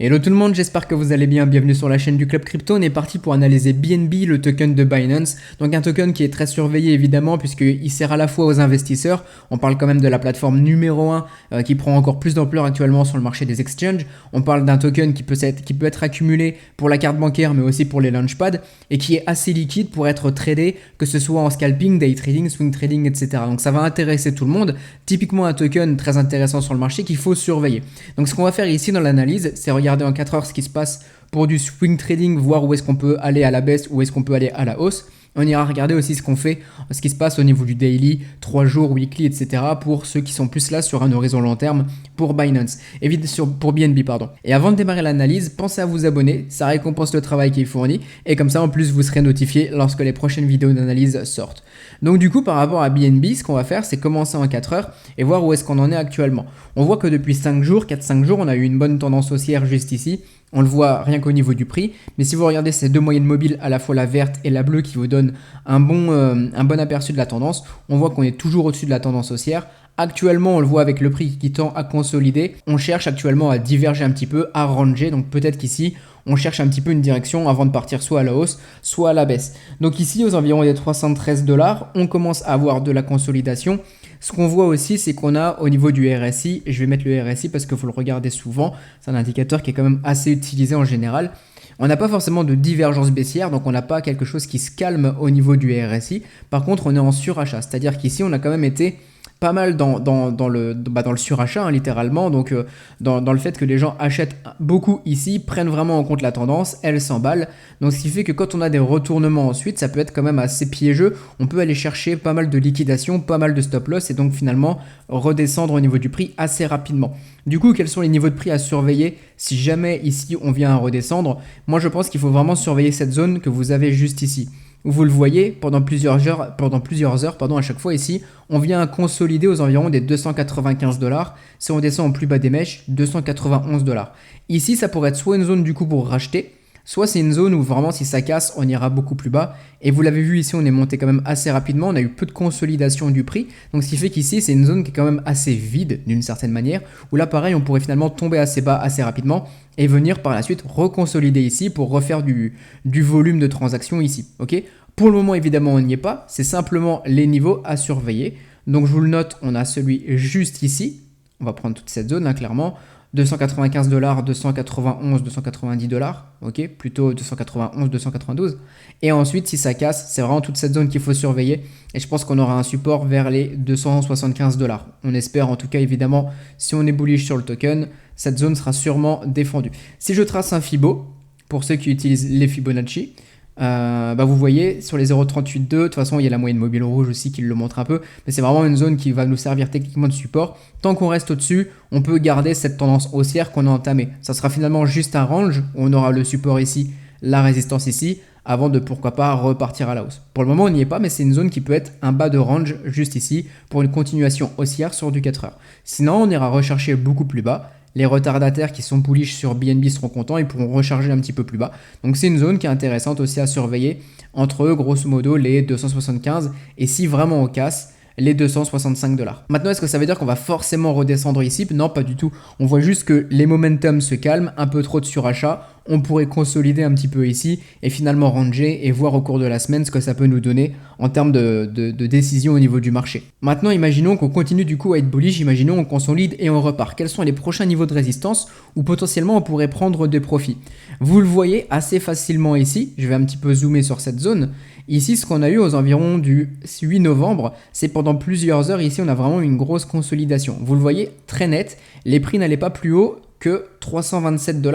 Hello tout le monde, j'espère que vous allez bien, bienvenue sur la chaîne du Club Crypto. On est parti pour analyser BNB, le token de Binance. Donc un token qui est très surveillé évidemment puisqu'il sert à la fois aux investisseurs. On parle quand même de la plateforme numéro 1 qui prend encore plus d'ampleur actuellement sur le marché des exchanges. On parle d'un token qui peut être accumulé pour la carte bancaire mais aussi pour les launchpads et qui est assez liquide pour être tradé, que ce soit en scalping, day trading, swing trading, etc. Donc ça va intéresser tout le monde. Typiquement un token très intéressant sur le marché qu'il faut surveiller. Donc ce qu'on va faire ici dans l'analyse, c'est regarder en 4 heures ce qui se passe pour du swing trading, voir où est-ce qu'on peut aller à la baisse, où est-ce qu'on peut aller à la hausse. On ira regarder aussi ce qui se passe au niveau du daily, 3 jours, weekly, etc. pour ceux qui sont plus là sur un horizon long terme pour Binance, pour BNB, pardon. Et avant de démarrer l'analyse, pensez à vous abonner, ça récompense le travail qui est fourni et comme ça en plus vous serez notifié lorsque les prochaines vidéos d'analyse sortent. Donc du coup par rapport à BNB, ce qu'on va faire c'est commencer en 4 heures et voir où est-ce qu'on en est actuellement. On voit que depuis 5 jours, 4-5 jours, on a eu une bonne tendance haussière juste ici. On le voit rien qu'au niveau du prix, mais si vous regardez ces deux moyennes mobiles, à la fois la verte et la bleue qui vous donnent un bon aperçu de la tendance, on voit qu'on est toujours au-dessus de la tendance haussière. Actuellement, on le voit avec le prix qui tend à consolider. On cherche actuellement à diverger un petit peu, à ranger. Donc peut-être qu'ici, on cherche un petit peu une direction avant de partir soit à la hausse, soit à la baisse. Donc ici, aux environs des 313 $, on commence à avoir de la consolidation. Ce qu'on voit aussi, c'est qu'on a au niveau du RSI, et je vais mettre le RSI parce que vous le regardez souvent, c'est un indicateur qui est quand même assez utilisé en général. On n'a pas forcément de divergence baissière, donc on n'a pas quelque chose qui se calme au niveau du RSI. Par contre, on est en surachat, c'est-à-dire qu'ici, on a quand même été pas mal dans le surachat, hein, littéralement, donc dans le fait que les gens achètent beaucoup ici, prennent vraiment en compte la tendance, elles s'emballent. Donc ce qui fait que quand on a des retournements ensuite, ça peut être quand même assez piégeux. On peut aller chercher pas mal de liquidation, pas mal de stop loss et donc finalement redescendre au niveau du prix assez rapidement. Du coup, quels sont les niveaux de prix à surveiller si jamais ici on vient à redescendre? Moi je pense qu'il faut vraiment surveiller cette zone que vous avez juste ici. Vous le voyez, pendant plusieurs heures, à chaque fois ici, on vient à consolider aux environs des 295 $. Si on descend en plus bas des mèches, 291 $. Ici, ça pourrait être soit une zone du coup pour racheter, soit c'est une zone où vraiment si ça casse, on ira beaucoup plus bas. Et vous l'avez vu ici, on est monté quand même assez rapidement, on a eu peu de consolidation du prix. Donc ce qui fait qu'ici, c'est une zone qui est quand même assez vide d'une certaine manière, où là pareil, on pourrait finalement tomber assez bas assez rapidement et venir par la suite reconsolider ici pour refaire du volume de transactions ici. Ok ? Pour le moment, évidemment, on n'y est pas, c'est simplement les niveaux à surveiller. Donc je vous le note, on a celui juste ici, on va prendre toute cette zone là clairement. 295 $, 291, 290 $, ok, plutôt 291, 292. Et ensuite, si ça casse, c'est vraiment toute cette zone qu'il faut surveiller. Et je pense qu'on aura un support vers les 275 $. On espère en tout cas, évidemment, si on est bullish sur le token, cette zone sera sûrement défendue. Si je trace un Fibo, pour ceux qui utilisent les Fibonacci, vous voyez sur les 0,38,2, de toute façon il y a la moyenne mobile rouge aussi qui le montre un peu, mais c'est vraiment une zone qui va nous servir techniquement de support. Tant qu'on reste au-dessus, on peut garder cette tendance haussière qu'on a entamée. Ça sera finalement juste un range où on aura le support ici, la résistance ici, avant de pourquoi pas repartir à la hausse. Pour le moment on n'y est pas, mais c'est une zone qui peut être un bas de range juste ici pour une continuation haussière sur du 4 heures. Sinon on ira rechercher beaucoup plus bas. Les retardataires qui sont bullish sur BNB seront contents, ils pourront recharger un petit peu plus bas. Donc c'est une zone qui est intéressante aussi à surveiller entre eux, grosso modo les 275 et si vraiment on casse, les 265 $. Maintenant, est-ce que ça veut dire qu'on va forcément redescendre ici? Non, pas du tout. On voit juste que les momentum se calment, un peu trop de surachat. On pourrait consolider un petit peu ici et finalement ranger et voir au cours de la semaine ce que ça peut nous donner en termes de décision au niveau du marché. Maintenant, imaginons qu'on continue du coup à être bullish, imaginons on consolide et on repart. Quels sont les prochains niveaux de résistance où potentiellement on pourrait prendre des profits? Vous le voyez assez facilement ici. Je vais un petit peu zoomer sur cette zone. Ici, ce qu'on a eu aux environs du 8 novembre, c'est pendant plusieurs heures, ici on a vraiment une grosse consolidation. Vous le voyez très net, les prix n'allaient pas plus haut que 327 $.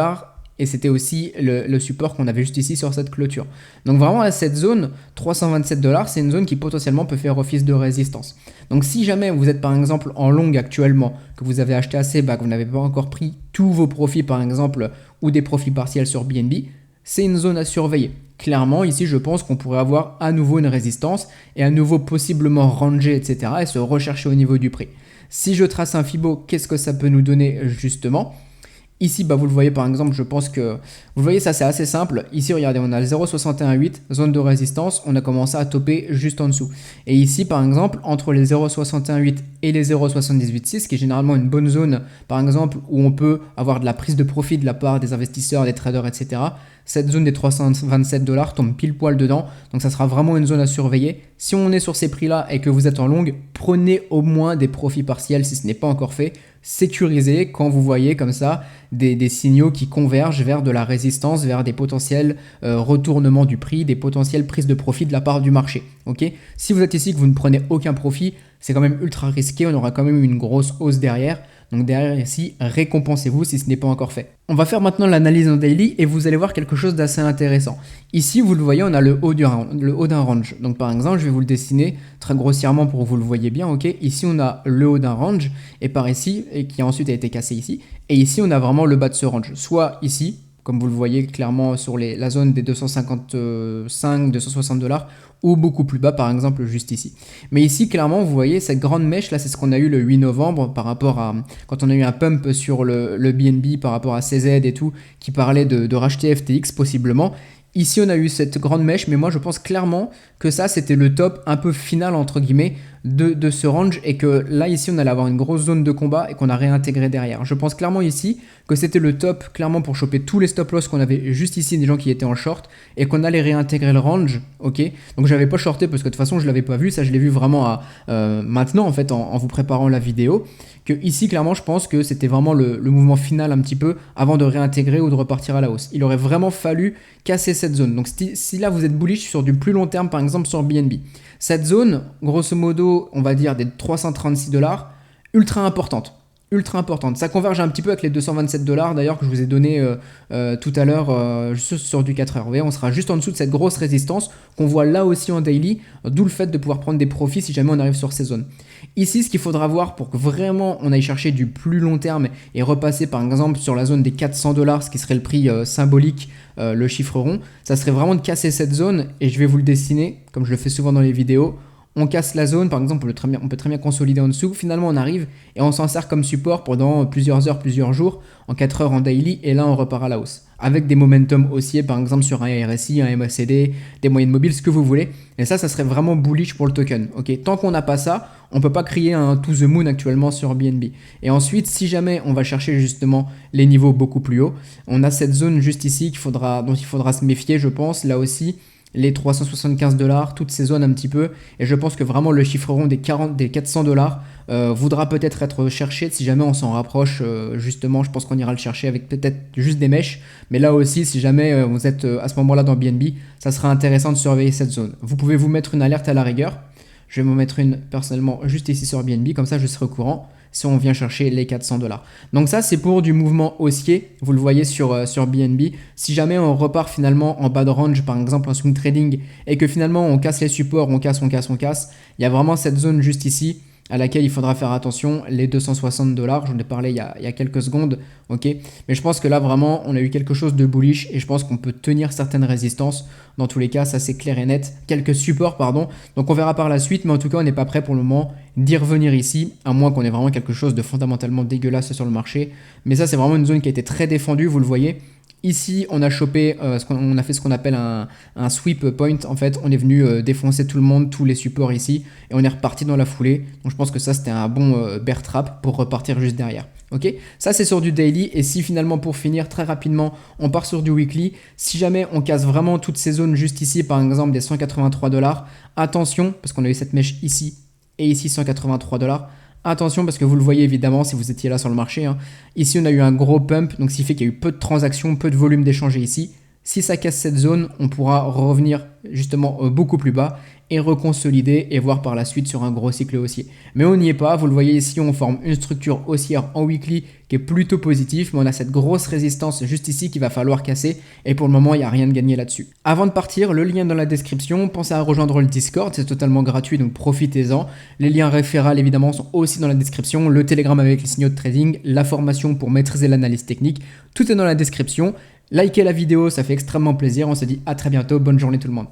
Et c'était aussi le support qu'on avait juste ici sur cette clôture. Donc vraiment à cette zone, 327 $, c'est une zone qui potentiellement peut faire office de résistance. Donc si jamais vous êtes par exemple en long actuellement, que vous avez acheté assez bas, que vous n'avez pas encore pris tous vos profits par exemple, ou des profits partiels sur BNB, c'est une zone à surveiller. Clairement, ici, je pense qu'on pourrait avoir à nouveau une résistance et à nouveau possiblement ranger, etc. et se rechercher au niveau du prix. Si je trace un Fibo, qu'est-ce que ça peut nous donner justement? Ici, bah, vous le voyez par exemple, je pense que... Vous voyez, ça c'est assez simple. Ici, regardez, on a le 0,618, zone de résistance, on a commencé à toper juste en dessous. Et ici, par exemple, entre les 0,618 et les 0,786, qui est généralement une bonne zone, par exemple, où on peut avoir de la prise de profit de la part des investisseurs, des traders, etc., cette zone des 327 dollars tombe pile poil dedans, donc ça sera vraiment une zone à surveiller. Si on est sur ces prix-là et que vous êtes en longue, prenez au moins des profits partiels si ce n'est pas encore fait. Sécurisez quand vous voyez comme ça des signaux qui convergent vers de la résistance, vers des potentiels retournements du prix, des potentielles prises de profit de la part du marché. Okay, si vous êtes ici que vous ne prenez aucun profit, c'est quand même ultra risqué, on aura quand même une grosse hausse derrière. Donc derrière ici, récompensez-vous si ce n'est pas encore fait. On va faire maintenant l'analyse en daily et vous allez voir quelque chose d'assez intéressant. Ici, vous le voyez, on a le haut d'un range. Donc par exemple, je vais vous le dessiner très grossièrement pour que vous le voyez bien. Ok, ici, on a le haut d'un range et par ici, et qui ensuite a été cassé ici. Et ici, on a vraiment le bas de ce range. Soit ici, comme vous le voyez clairement sur la zone des 255, 260 dollars, ou beaucoup plus bas, par exemple juste ici. Mais ici, clairement, vous voyez cette grande mèche, là, c'est ce qu'on a eu le 8 novembre par rapport à quand on a eu un pump sur le BNB par rapport à CZ et tout, qui parlait de racheter FTX possiblement. Ici, on a eu cette grande mèche, mais moi, je pense clairement que ça, c'était le top un peu final, entre guillemets, de ce range et que là, ici, on allait avoir une grosse zone de combat et qu'on a réintégré derrière. Je pense clairement ici que c'était le top, clairement, pour choper tous les stop loss qu'on avait juste ici, des gens qui étaient en short et qu'on allait réintégrer le range, ok. Donc, j'avais pas shorté parce que de toute façon, je l'avais pas vu, ça, je l'ai vu vraiment maintenant, en fait, en vous préparant la vidéo. Que ici, clairement, je pense que c'était vraiment le mouvement final un petit peu avant de réintégrer ou de repartir à la hausse. Il aurait vraiment fallu casser cette zone. Donc, si là, vous êtes bullish sur du plus long terme, par exemple sur BNB, cette zone, grosso modo, on va dire des 336 dollars, ultra importante. Ultra importante. Ça converge un petit peu avec les 227 dollars d'ailleurs que je vous ai donné tout à l'heure juste sur du 4 heures. Vous voyez, on sera juste en dessous de cette grosse résistance qu'on voit là aussi en daily, d'où le fait de pouvoir prendre des profits si jamais on arrive sur ces zones. Ici, ce qu'il faudra voir pour que vraiment on aille chercher du plus long terme et repasser par exemple sur la zone des 400 dollars, ce qui serait le prix symbolique, le chiffre rond, ça serait vraiment de casser cette zone et je vais vous le dessiner comme je le fais souvent dans les vidéos. On casse la zone, par exemple, on peut très bien consolider en dessous. Finalement, on arrive et on s'en sert comme support pendant plusieurs heures, plusieurs jours, en 4 heures en daily, et là, on repart à la hausse. Avec des momentum haussiers, par exemple, sur un RSI, un MACD, des moyennes mobiles, ce que vous voulez. Et ça serait vraiment bullish pour le token. Okay, tant qu'on n'a pas ça, on ne peut pas crier un to the moon actuellement sur BNB. Et ensuite, si jamais on va chercher justement les niveaux beaucoup plus hauts, on a cette zone juste ici dont il faudra se méfier, je pense, là aussi. Les 375 dollars, toutes ces zones un petit peu. Et je pense que vraiment le chiffre rond des 400 dollars voudra peut-être être cherché si jamais on s'en rapproche. Justement, je pense qu'on ira le chercher avec peut-être juste des mèches. Mais là aussi, si jamais vous êtes à ce moment-là dans BNB, ça sera intéressant de surveiller cette zone. Vous pouvez vous mettre une alerte à la rigueur. Je vais me mettre une personnellement juste ici sur BNB, comme ça je serai au courant si on vient chercher les 400 dollars. Donc ça c'est pour du mouvement haussier, vous le voyez sur BNB. Si jamais on repart finalement en bas de range, par exemple en swing trading, et que finalement on casse les supports, on casse, il y a vraiment cette zone juste ici à laquelle il faudra faire attention, les 260 dollars, j'en ai parlé il y a quelques secondes, ok. Mais je pense que là vraiment on a eu quelque chose de bullish et je pense qu'on peut tenir certaines résistances. Dans tous les cas, ça c'est clair et net. Quelques supports, pardon. Donc on verra par la suite, mais en tout cas on n'est pas prêt pour le moment d'y revenir ici, à moins qu'on ait vraiment quelque chose de fondamentalement dégueulasse sur le marché. Mais ça c'est vraiment une zone qui a été très défendue, vous le voyez. Ici, on a chopé, on a fait ce qu'on appelle un sweep point. En fait, on est venu défoncer tout le monde, tous les supports ici, et on est reparti dans la foulée. Donc, je pense que ça, c'était un bon bear trap pour repartir juste derrière. Ok, ça, c'est sur du daily. Et si finalement, pour finir très rapidement, on part sur du weekly, si jamais on casse vraiment toutes ces zones juste ici, par exemple des 183 dollars, attention, parce qu'on a eu cette mèche ici et ici 183 dollars. Attention parce que vous le voyez évidemment si vous étiez là sur le marché. Ici on a eu un gros pump, donc ce qui fait qu'il y a eu peu de transactions, peu de volume d'échanges ici. Si ça casse cette zone, on pourra revenir justement beaucoup plus bas et reconsolider et voir par la suite sur un gros cycle haussier. Mais on n'y est pas, vous le voyez ici, on forme une structure haussière en weekly qui est plutôt positive, mais on a cette grosse résistance juste ici qu'il va falloir casser et pour le moment, il n'y a rien de gagné là-dessus. Avant de partir, le lien dans la description, pensez à rejoindre le Discord, c'est totalement gratuit, donc profitez-en. Les liens référals évidemment sont aussi dans la description, le Telegram avec les signaux de trading, la formation pour maîtriser l'analyse technique, tout est dans la description. Likez la vidéo, ça fait extrêmement plaisir. On se dit à très bientôt. Bonne journée tout le monde.